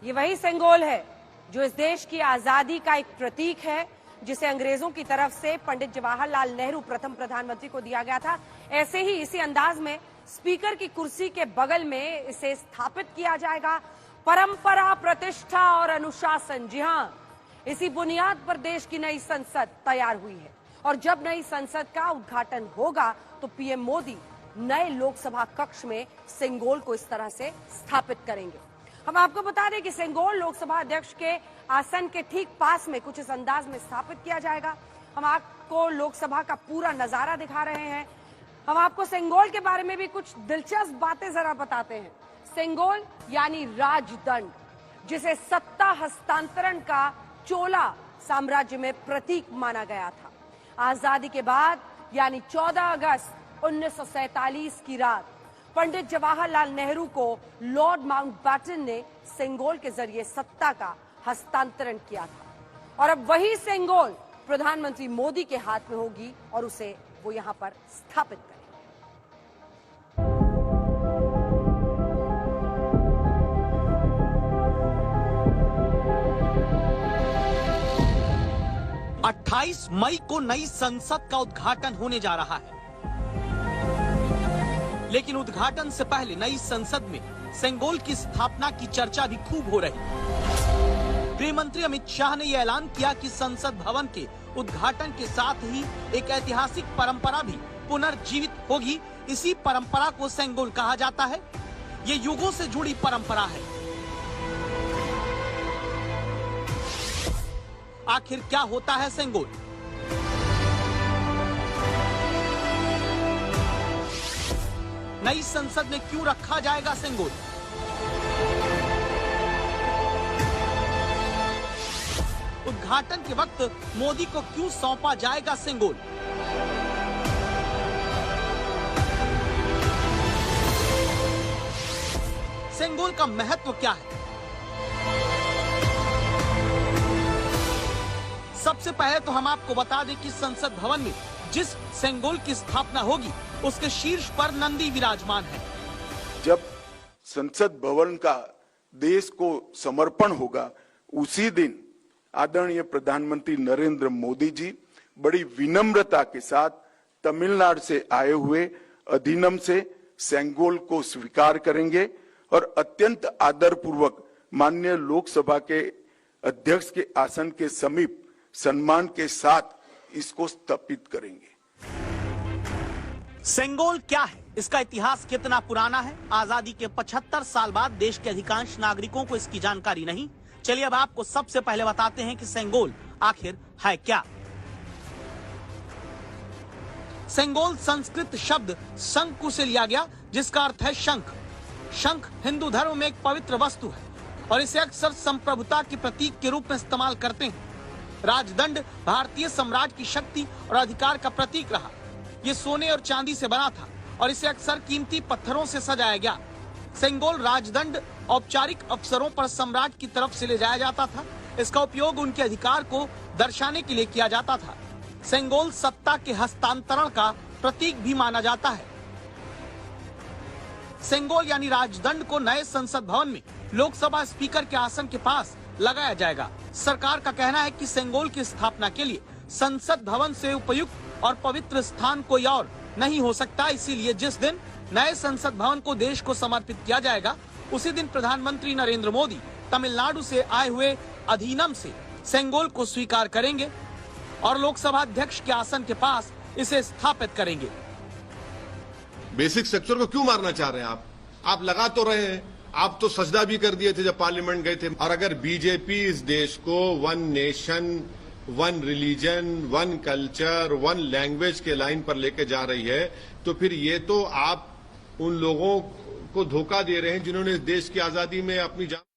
ये वही सेंगोल है जो इस देश की आजादी का एक प्रतीक है, जिसे अंग्रेजों की तरफ से पंडित जवाहरलाल नेहरू प्रथम प्रधानमंत्री को दिया गया था। ऐसे ही इसी अंदाज में स्पीकर की कुर्सी के बगल में इसे स्थापित किया जाएगा। परंपरा, प्रतिष्ठा और अनुशासन, जी हां, इसी बुनियाद पर देश की नई संसद तैयार हुई है। और जब नई संसद का उद्घाटन होगा तो पीएम मोदी नए लोकसभा कक्ष में सेंगोल को इस तरह से स्थापित करेंगे। हम आपको बता दें कि सेंगोल लोकसभा अध्यक्ष के आसन के ठीक पास में कुछ इस अंदाज में स्थापित किया जाएगा। हम आपको लोकसभा का पूरा नजारा दिखा रहे हैं। हम आपको सेंगोल के बारे में भी कुछ दिलचस्प बातें जरा बताते हैं। सेंगोल यानी राजदंड, जिसे सत्ता हस्तांतरण का चोला साम्राज्य में प्रतीक माना गया था। आजादी के बाद यानी 14 अगस्त 1947 की रात पंडित जवाहरलाल नेहरू को लॉर्ड माउंटबेटन ने सेंगोल के जरिए सत्ता का हस्तांतरण किया था। और अब वही सेंगोल प्रधानमंत्री मोदी के हाथ में होगी और उसे वो यहां पर स्थापित करेंगे। 28 मई को नई संसद का उद्घाटन होने जा रहा है, लेकिन उद्घाटन से पहले नई संसद में सेंगोल की स्थापना की चर्चा भी खूब हो रही। गृह मंत्री अमित शाह ने यह ऐलान किया कि संसद भवन के उद्घाटन के साथ ही एक ऐतिहासिक परंपरा भी पुनर्जीवित होगी। इसी परंपरा को सेंगोल कहा जाता है। ये युगों से जुड़ी परंपरा है। आखिर क्या होता है सेंगोल? नई संसद में क्यों रखा जाएगा सेंगोल? उद्घाटन के वक्त मोदी को क्यों सौंपा जाएगा सेंगोल? सेंगोल का महत्व क्या है? सबसे पहले तो हम आपको बता दें कि संसद भवन में जिस सेंगोल की स्थापना होगी उसके शीर्ष पर नंदी विराजमान है। जब संसद भवन का देश को समर्पण होगा उसी दिन आदरणीय प्रधानमंत्री नरेंद्र मोदी जी बड़ी विनम्रता के साथ तमिलनाडु से आए हुए अधिनम से सेंगोल को स्वीकार करेंगे और अत्यंत आदरपूर्वक माननीय लोकसभा के अध्यक्ष के आसन के समीप सम्मान के साथ इसको स्थापित करेंगे। सेंगोल क्या है? इसका इतिहास कितना पुराना है? आजादी के 75 साल बाद देश के अधिकांश नागरिकों को इसकी जानकारी नहीं। चलिए अब आपको सबसे पहले बताते हैं कि सेंगोल आखिर है क्या। सेंगोल संस्कृत शब्द शंकु से लिया गया, जिसका अर्थ है शंख। शंख हिंदू धर्म में एक पवित्र वस्तु है और इसे अक्सर संप्रभुता के प्रतीक के रूप में इस्तेमाल करते हैं। राजदंड भारतीय साम्राज्य की शक्ति और अधिकार का प्रतीक रहा। ये सोने और चांदी से बना था और इसे अक्सर कीमती पत्थरों से सजाया गया। सेंगोल राजदंड औपचारिक अवसरों पर सम्राट की तरफ से ले जाया जाता था। इसका उपयोग उनके अधिकार को दर्शाने के लिए किया जाता था। सेंगोल सत्ता के हस्तांतरण का प्रतीक भी माना जाता है। सेंगोल यानी राजदंड को नए संसद भवन में लोकसभा स्पीकर के आसन के पास लगाया जाएगा। सरकार का कहना है कि सेंगोल की स्थापना के लिए संसद भवन से उपयुक्त और पवित्र स्थान कोई और नहीं हो सकता। इसीलिए जिस दिन नए संसद भवन को देश को समर्पित किया जाएगा उसी दिन प्रधानमंत्री नरेंद्र मोदी तमिलनाडु से आए हुए अधिनम से सेंगोल को स्वीकार करेंगे और लोकसभा अध्यक्ष के आसन के पास इसे स्थापित करेंगे। बेसिक स्ट्रक्चर को क्यों मारना चाह रहे हैं आप लगा तो रहे हैं। आप तो सजदा भी कर दिए थे जब पार्लियामेंट गए थे। और अगर बीजेपी इस देश को one nation, one religion, one culture, one language के लाइन पर लेके जा रही है तो फिर ये तो आप उन लोगों को धोखा दे रहे हैं जिन्होंने इस देश की आजादी में अपनी जान